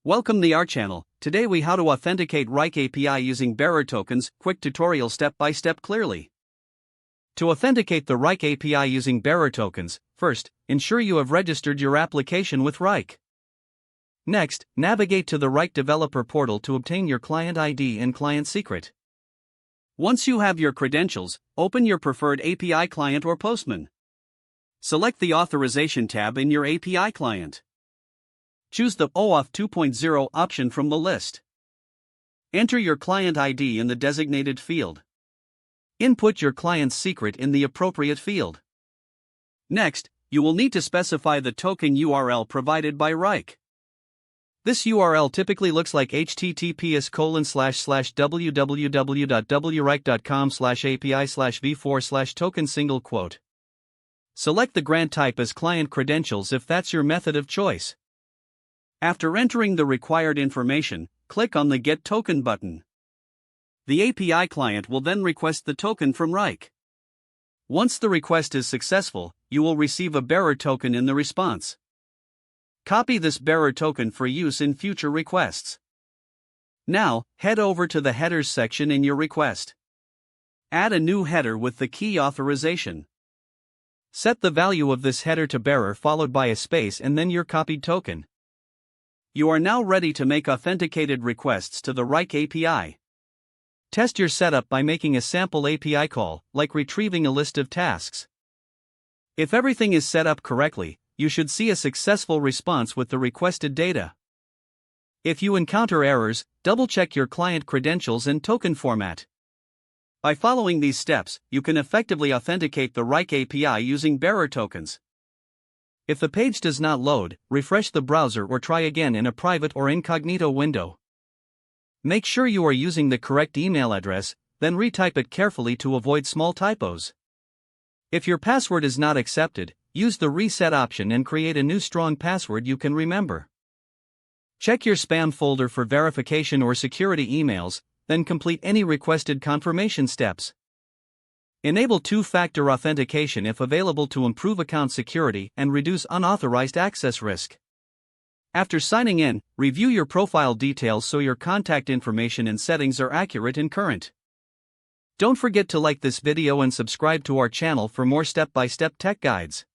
Welcome to our channel. Today we how to authenticate Wrike API using bearer tokens. Quick tutorial step by step clearly. To authenticate the Wrike API using bearer tokens, first, ensure you have registered your application with Wrike. Next, navigate to the Wrike developer portal to obtain your client ID and client secret. Once you have your credentials, open your preferred API client or Postman. Select the Authorization tab in your API client. Choose the OAuth 2.0 option from the list. Enter your client ID in the designated field. Input your client's secret in the appropriate field. Next, you will need to specify the token URL provided by Wrike. This URL typically looks like https://www.wrike.com/api/v4/token . Select the grant type as client credentials if that's your method of choice. After entering the required information, click on the Get Token button. The API client will then request the token from Wrike. Once the request is successful, you will receive a bearer token in the response. Copy this bearer token for use in future requests. Now, head over to the headers section in your request. Add a new header with the key authorization. Set the value of this header to bearer followed by a space and then your copied token. You are now ready to make authenticated requests to the Wrike API. Test your setup by making a sample API call, like retrieving a list of tasks. If everything is set up correctly, you should see a successful response with the requested data. If you encounter errors, double-check your client credentials and token format. By following these steps, you can effectively authenticate the Wrike API using bearer tokens. If the page does not load, refresh the browser or try again in a private or incognito window. Make sure you are using the correct email address, then retype it carefully to avoid small typos. If your password is not accepted, use the reset option and create a new strong password you can remember. Check your spam folder for verification or security emails, then complete any requested confirmation steps. Enable two-factor authentication if available to improve account security and reduce unauthorized access risk. After signing in, review your profile details so your contact information and settings are accurate and current. Don't forget to like this video and subscribe to our channel for more step-by-step tech guides.